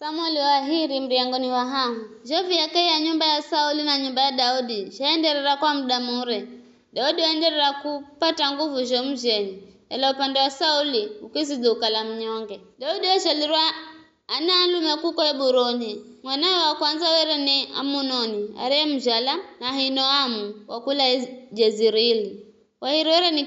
Samueli wa hiri mriangoni wa hamu. Jovi yake ya nyumba ya Sauli na nyumba ya Daudi. Shaenderera kwa muda mure. Daudi waenderera kupata nguvu jomjeni. Ela upande wa Sauli ukisiduka la mnyonge. Daudi washalirwa analume kuko Heburoni. Mwanawe wa kwanza were ni Amunoni. Are mjala na Hinoamu wakula Jezreeli. Wahirwere ni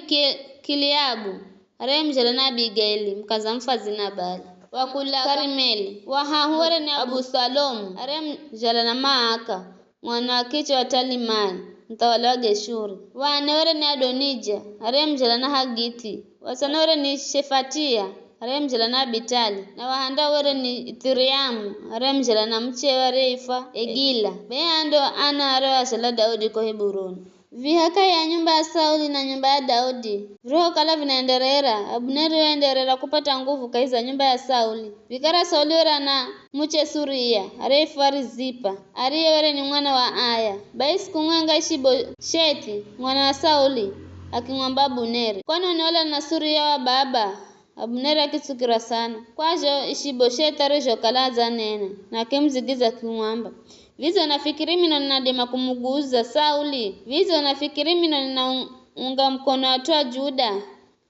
Kiliabu. Are mjala na Abigaili mkaza mfazi Nabali. Wakula Karimeli. Wahahuwere ni Abusalomu. Are mjala na Maaka. Mwana wa kichwa wa Talimai mtawala wa Geshuri. Wanewere ni Adonija. Are mjala na Hagiti. Wasanewere ni Shefatia. Are mjala na Abitali. Na wahanda were ni Ithiriamu. Are mjala na mche wa Reifa Egila. Beando ana are washala Daudi kwa Heburoni. Vihaka ya nyumba ya Sauli na nyumba ya Daudi. Roho kala vinaenderera. Abneri waenderera kupata nguvu kaiza nyumba ya Sauli. Vikara Sauli wera na mche Suria. Are Farizipa. Ariye were ni mwana wa Aya. Baisi kumwenga Ishibosheti mwana wa Sauli akimwamba Abneri. Kwani unaola na Suria wa baba? Abneri akitsukira sana. Kwajo Ishibosheti arejo kalaza nene. Na kimzigiza kimwamba. Vizo nafikiri mino ninadema kumuguza Sauli. Vizo nafikiri mino ninaunga mkono atua Juda.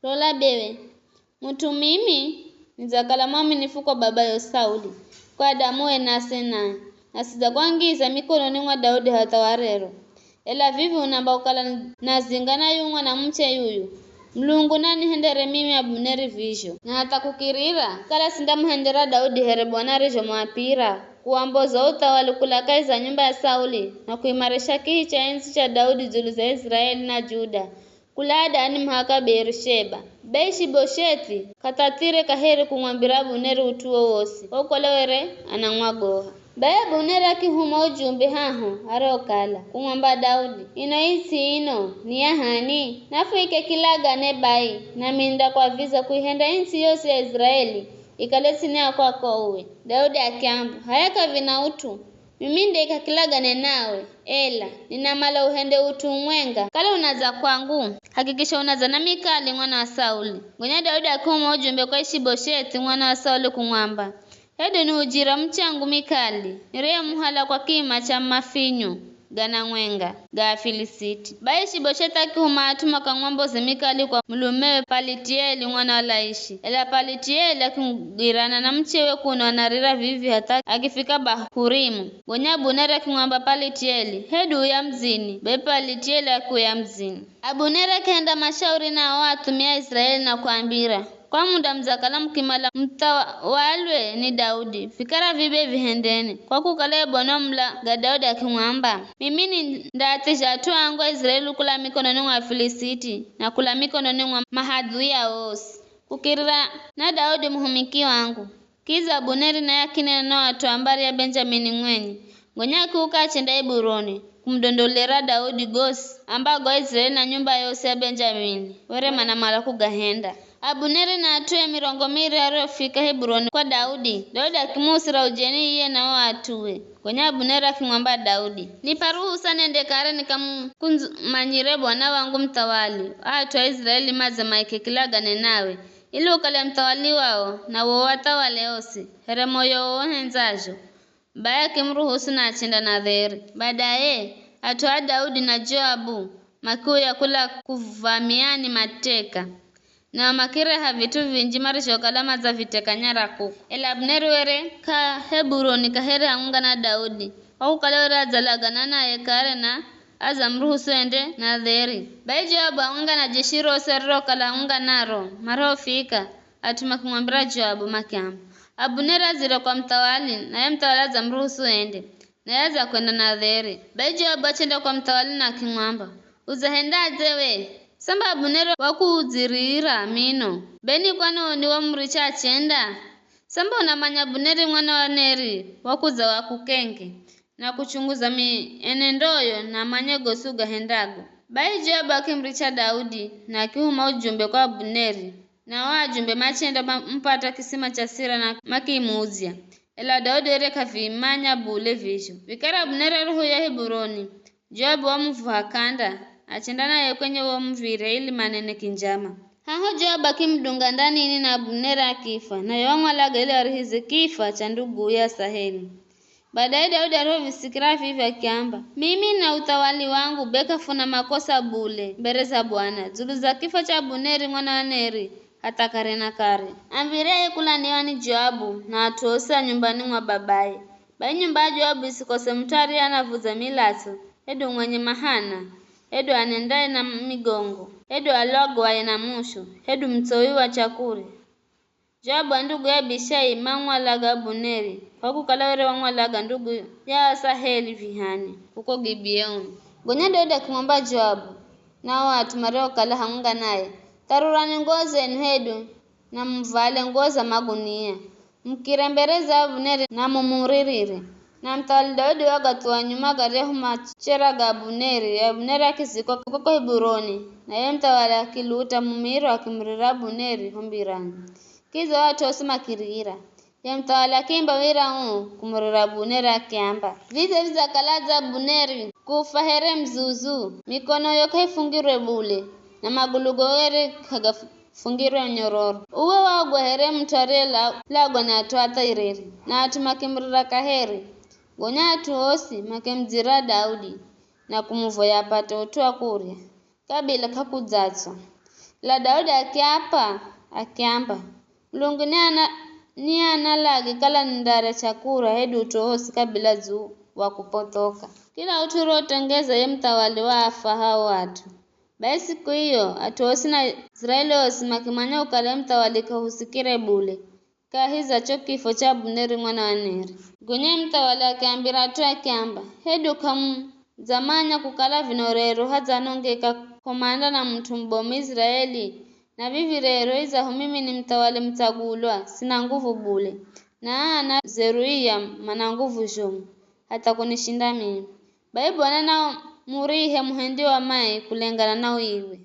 Lola bewe. Mtu mimi nizakala mwaminifu kwa baba yo Sauli. Kwa damuwe nasena. Nasiza kwangiza mikono mwa Daudi hata warero. Ela vivi unamba ukala nazingana yungwa na mche yuyu. Mlungu nani hendere mimi Abneri visho. Na hata kukirira. Kala sindamu hendera Daudi herebwana rejo mwapira. Kuamboza utawala kulaka za nyumba ya Sauli na kuimarisha kihi cha enzi cha Daudi juu za Israeli na Juda. Kulada ni mhaka Beersheba. Ishibosheti katatire kaheri kumwambira Abneri utuo wosi. Okolewere anamwagoha. Bae Abneri akihuma ujumbe haho arokala kumwamba Daudi. Inaisi ino ni yahani. Nafuike kilaga nebai na minda kwa visa kuihenda enzi yose ya Israeli. Ikalesi nea kwa kowe. Daudi akiambu. Hayaka vina utu. Miminde ikakilagane nawe. Ela. Ninamala uhende utu mwenga. Kala unaza kwangu. Hakikisha unaza na Mikali mwana wa Sauli. Ngonya Daudi akuma ujumbe kwa Ishibosheti mwana wa Sauli kumwamba. Hedo ni ujira mchangu Mikali. Nirea muhala kwa kima cha mafinyu. Gana mwenga. Ga Filisiti. Ishibosheti akihuma atuma kwa ng'ombozi Mikali kwa mlumewe Palitieli mwana wa Laishi. Ela Palitieli akingirana na mchewe kuno anarira vivi hata akifika Bahurimu. Gonya Abneri akimwamba Palitieli. Hedu ya mzini. Palitieli akuya mzini. Abneri akaenda mashauri na watu mia Israeli na kuambira. Kwa muda mzakala mkimala mtawalwe ni Daudi. Fikara vibe vihendene. Kwa kukale bonomla ga Daudi akimwamba. Mimi ni ndatisha atua angu Israeli kula mikono mwa Filisiti na kula mikono mwa mahadhuia wosi. Kukirira na Daudi muhumiki wangu. Kiza Abneri na yakine na watu ambari ya Benjamini mwenye. Ngonya kuka chenda Heburoni. Kumdondolera Daudi gosi ambago Israeli na nyumba yose ya Benjamini. Were manamala kugahenda. Abneri na atue mirongo miri arofika Heburoni kwa Daudi. Daudi akimusira ujeni iye na watuwe. Gonya Abneri akimwamba Daudi. Niparuhusa nende kare nikamanyire bwana wangu mtawali. Watu wa Israeli maze maikekilagane nawe. Ili ukale mtawali wao na watawale osi. Here moyo henzajo. Baya kimruhusu na achinda na dheri. Baadaye atoa Daudi na Joabu makuu ya kula kuvamiani mateka. Na makire havitu vinji marisho kalama za viteka nyara kuku. Ela Abneri were ka Heburoni kahere haunga na Daudi. Waku kale were azalagana na ekare na azamruhusu ende na dheri. Joabu haunga na jeshiro serro kala haunga naro. Maro fika atuma kumwambira Joabu makiambu. Abneri azira kwa mtawali na ye mtawali azamruhusu ende. Na yaza kwenda na dheri. Joabu achenda kwa mtawali na kimwamba. Uzahenda zewe. Samba Abneri wakuuzirira mino. Beni kwano ni wa mricha achenda. Samba unamanya Abneri mwana wa Neri wakuza wakukenge. Na kuchunguza mienendoyo na manyego suga hendago. Joabu akimricha Daudi na akihuma ujumbe kwa Abneri. Na wajumbe machenda mpata kisima cha Sira na makimuuzia. Ela Daudi ere kavimanya bule visho. Vikara Abneri roho ya Heburoni. Joabu wamuvuha kanda. Achenda naye kwenye wa mvire ili manene kinjama. Haho Joabu akimdunga ndanini na Abuneri akifa, na yawang'walaga ili arihize kifa cha ndugu ya Asaheli. Baadaye Daudi alipovisikira vivi akiamba, mimi na utawali wangu bekafuna makosa bule mbele za Bwana zulu za kifo cha Abuneri mwana wa Neri hata kare na kare. Ambire kulaniwa ni Joabu na atuosa nyumbani mwa babaye. Bai nyumba ya Joabu isikose mtari anavuza milato, edu mwenye mahana, edu anendaye na migongo, edu alogwaye na musho, edu mtoi wa chakuri. Joabu ndugu ya Abishai mang'walaga Abuneri, kwa kukalawere wang'walaga ndugu ya Asaheli vihani, kuko Gibeoni. Gonya Daudi akimwomba Joabu, na watu mareo kala hamunga naye, tarurani nguo zenu hedu, na mvale nguo za magunia, mkirembereza Abuneri na mumuririre. Na mtawali Daudi wagatuwa nyuma garehu machera ga Abuneri akizikwa kuko Heburoni, na ye mtawali akiluta mumiro akimrira Abuneri humbirani. Kizo watu osima kirira. Ya mtawali akimba wira kumurira Abuneri akiamba, vita viza kalaza Abuneri kufahere mzuzu, mikono yoke ifungirwe bule, na magulugowere kagafungirwe nyororo. Uwe wagwahere mtarela lagwa na atuata ireri, na atumakimrira kaheri. Gonya atuosi makemzira Daudi, na kumuvoya apate utua kuria, kabila kakudzatswa. La Daudi akiamba, Mulungu ni analagi kala ndare chakura hedu utohosi kabila zuu wa kupotoka. Kila uturo utengeza ye mtawali wa afa hao watu. Bai siku hiyo atuosi na Israeli osi makimanya ukale mtawali kahusikire bule. Kahiza cho kifo cha Abuneri mwana wa Neri. Gonye mtawali akiambira atu akiamba, hedu zamanya kukala vinorero haza nongeka komanda na mtu mbomu Israeli. Na vivi rero izaho mimi ni mtawali mtagulwa, sina nguvu bule. Na Zeruia mana nguvu jomu, hata kunishinda mimi. Bai Bwana na murihe muhendi wa mai kulengana na iwe.